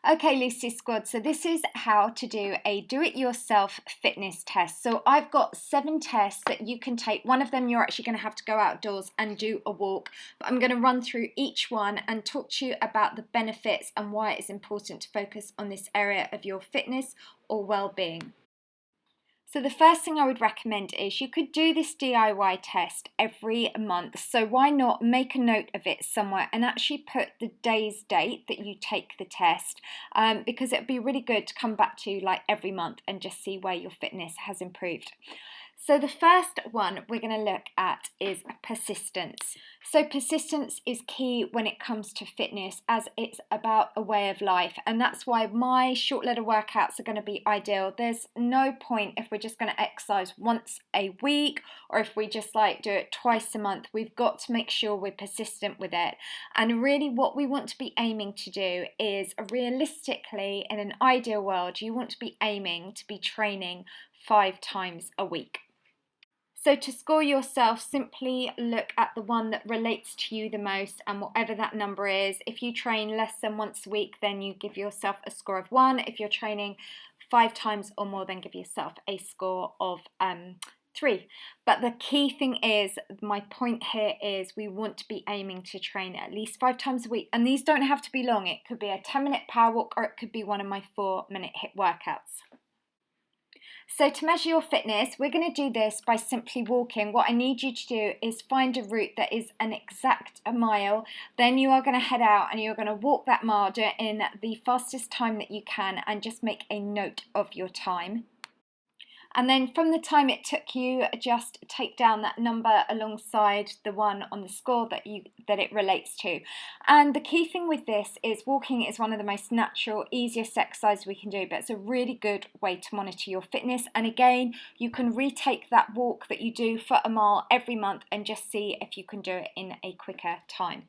Okay, Lucy Squad, so this is how to do a do-it-yourself fitness test. So I've got 7 tests that you can take. One of them you're actually going to have to go outdoors and do a walk, but I'm going to run through each one and talk to you about the benefits and why it's important to focus on this area of your fitness or well-being. So the first thing I would recommend is you could do this DIY test every month. So why not make a note of it somewhere and actually put the day's date that you take the test, because it'd be really good to come back to like every month and just see where your fitness has improved. So the first one we're going to look at is persistence. So persistence is key when it comes to fitness, as it's about a way of life, and that's why my short little workouts are going to be ideal. There's no point if we're just going to exercise once a week or if we just like do it twice a month. We've got to make sure we're persistent with it. And really what we want to be aiming to do is, realistically, in an ideal world, you want to be aiming to be training 5 times a week. So to score yourself, simply look at the one that relates to you the most, and whatever that number is. If you train less than once a week, then you give yourself a score of 1. If you're training 5 times or more, then give yourself a score of 3. But the key thing is, my point here is, we want to be aiming to train at least 5 times a week. And these don't have to be long. It could be a 10-minute power walk, or it could be one of my 4-minute HIIT workouts. So to measure your fitness, we're going to do this by simply walking. What I need you to do is find a route that is an exact mile. Then you are going to head out and you're going to walk that mile, do it in the fastest time that you can, and just make a note of your time. And then from the time it took you, just take down that number alongside the one on the score that it relates to. And the key thing with this is, walking is one of the most natural, easiest exercises we can do, but it's a really good way to monitor your fitness. And again, you can retake that walk that you do for a mile every month and just see if you can do it in a quicker time.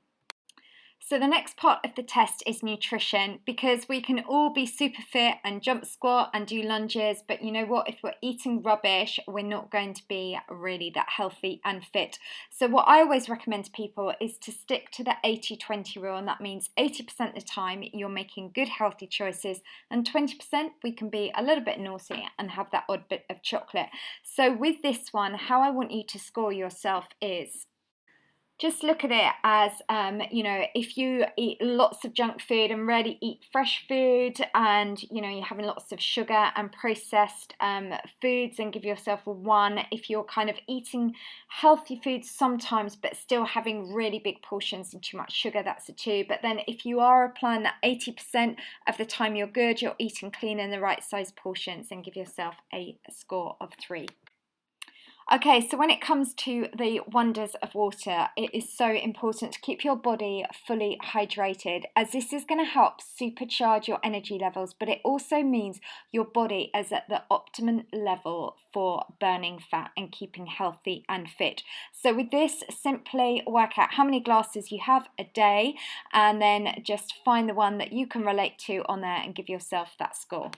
So the next part of the test is nutrition, because we can all be super fit and jump squat and do lunges, but you know what, if we're eating rubbish, we're not going to be really that healthy and fit. So what I always recommend to people is to stick to the 80-20 rule, and that means 80% of the time you're making good healthy choices, and 20% we can be a little bit naughty and have that odd bit of chocolate. So with this one, how I want you to score yourself is, just look at it as, if you eat lots of junk food and rarely eat fresh food, and, you're having lots of sugar and processed foods, then give yourself a 1. If you're kind of eating healthy foods sometimes, but still having really big portions and too much sugar, that's a 2. But then if you are applying that 80% of the time you're good, you're eating clean in the right size portions, then give yourself a score of 3. Okay, so when it comes to the wonders of water, it is so important to keep your body fully hydrated, as this is going to help supercharge your energy levels, but it also means your body is at the optimum level for burning fat and keeping healthy and fit. So with this, simply work out how many glasses you have a day, and then just find the one that you can relate to on there and give yourself that score.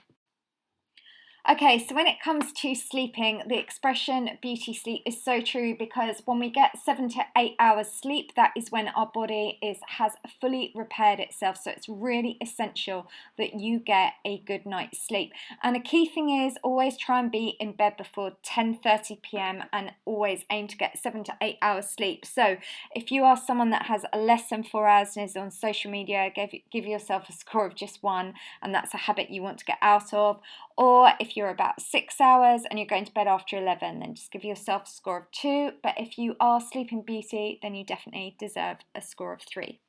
Okay, so when it comes to sleeping, the expression beauty sleep is so true, because when we get 7 to 8 hours sleep, that is when our body has fully repaired itself. So it's really essential that you get a good night's sleep. And the key thing is, always try and be in bed before 10:30 p.m. and always aim to get 7 to 8 hours sleep. So if you are someone that has less than 4 hours and is on social media, give yourself a score of just 1, and that's a habit you want to get out of. Or if you're about 6 hours and you're going to bed after 11, then just give yourself a score of 2. But if you are sleeping beauty, then you definitely deserve a score of 3.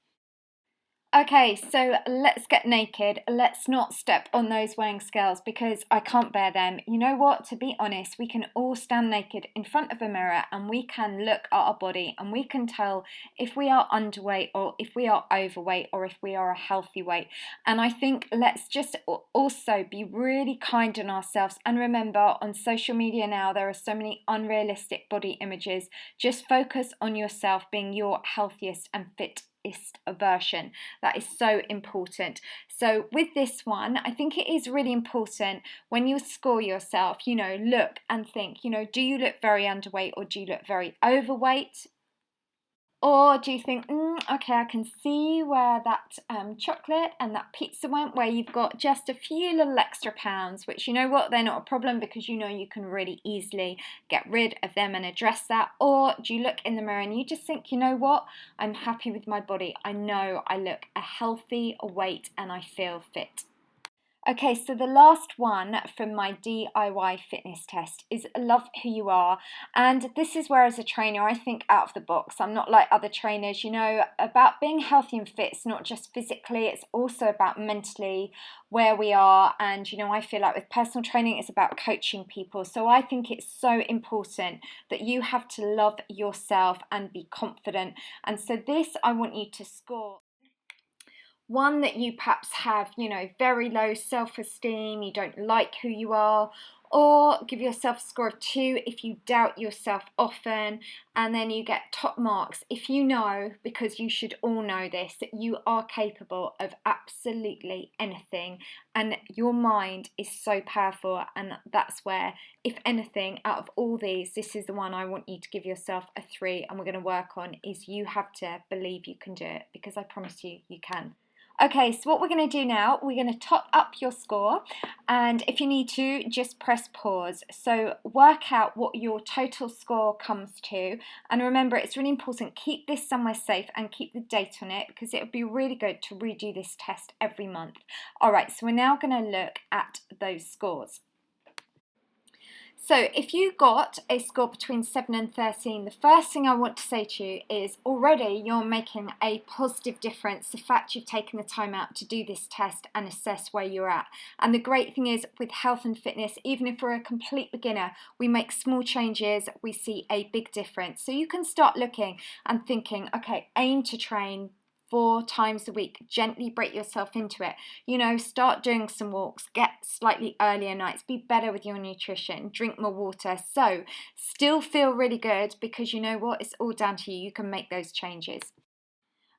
Okay, so let's get naked. Let's not step on those weighing scales, because I can't bear them. You know what? To be honest, we can all stand naked in front of a mirror and we can look at our body and we can tell if we are underweight or if we are overweight or if we are a healthy weight. And I think let's just also be really kind on ourselves. And remember, on social media now, there are so many unrealistic body images. Just focus on yourself being your healthiest and fit version. That is so important. So with this one, I think it is really important when you score yourself, look and think, do you look very underweight or do you look very overweight? Or do you think, okay, I can see where that chocolate and that pizza went, where you've got just a few little extra pounds, which you know what, they're not a problem because you know you can really easily get rid of them and address that. Or do you look in the mirror and you just think, you know what, I'm happy with my body. I know I look a healthy weight and I feel fit. Okay, so the last one from my DIY fitness test is love who you are. And this is where, as a trainer, I think out of the box. I'm not like other trainers, you know, about being healthy and fit. It's not just physically, it's also about mentally where we are. And, you know, I feel like with personal training, it's about coaching people. So I think it's so important that you have to love yourself and be confident. And so this, I want you to score. One, that you perhaps have, you know, very low self-esteem, you don't like who you are, or give yourself a score of 2 if you doubt yourself often, and then you get top marks if you know, because you should all know this, that you are capable of absolutely anything, and your mind is so powerful. And that's where, if anything, out of all these, this is the one I want you to give yourself a 3, and we're going to work on is you have to believe you can do it, because I promise you, you can. Okay, so what we're going to do now, we're going to top up your score, and if you need to, just press pause. So work out what your total score comes to, and remember, it's really important, keep this somewhere safe and keep the date on it, because it would be really good to redo this test every month. Alright, so we're now going to look at those scores. So if you got a score between 7 and 13, the first thing I want to say to you is already you're making a positive difference. The fact you've taken the time out to do this test and assess where you're at. And the great thing is with health and fitness, even if we're a complete beginner, we make small changes, we see a big difference. So you can start looking and thinking, okay, aim to train 4 times a week. Gently break yourself into it. You know, start doing some walks, get slightly earlier nights, be better with your nutrition, drink more water. So still feel really good, because you know what, it's all down to you. You can make those changes.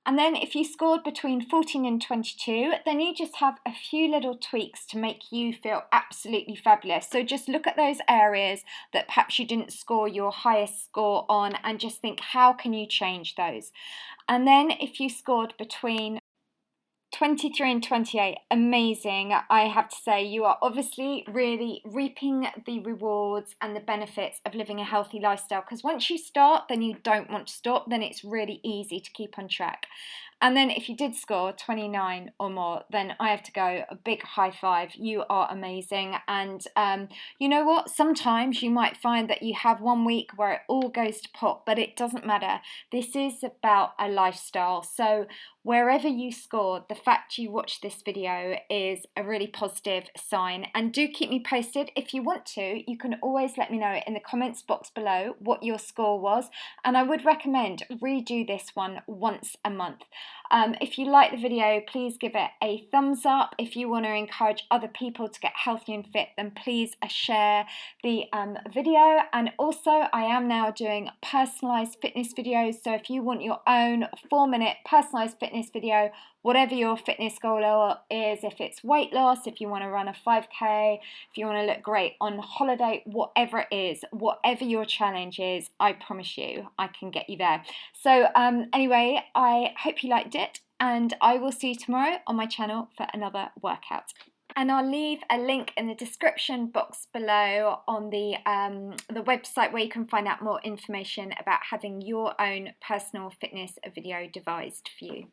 And then if you scored between 14 and 22, then you just have a few little tweaks to make you feel absolutely fabulous. So just look at those areas that perhaps you didn't score your highest score on and just think, how can you change those? And then if you scored between 23 and 28, amazing. I have to say, you are obviously really reaping the rewards and the benefits of living a healthy lifestyle, because once you start, then you don't want to stop, then it's really easy to keep on track. And then if you did score 29 or more, then I have to go a big high five. You are amazing. And you know what? Sometimes you might find that you have one week where it all goes to pot, but it doesn't matter. This is about a lifestyle. So wherever you scored, the fact you watched this video is a really positive sign. And do keep me posted. If you want to, you can always let me know in the comments box below what your score was. And I would recommend redo this one once a month. If you like the video, please give it a thumbs up. If you want to encourage other people to get healthy and fit, then please share the video. And also, I am now doing personalised fitness videos. So if you want your own 4-minute personalised fitness video, whatever your fitness goal is, if it's weight loss, if you want to run a 5K, if you want to look great on holiday, whatever it is, whatever your challenge is, I promise you, I can get you there. So anyway, I hope you liked it, and I will see you tomorrow on my channel for another workout. And I'll leave a link in the description box below on the website where you can find out more information about having your own personal fitness video devised for you.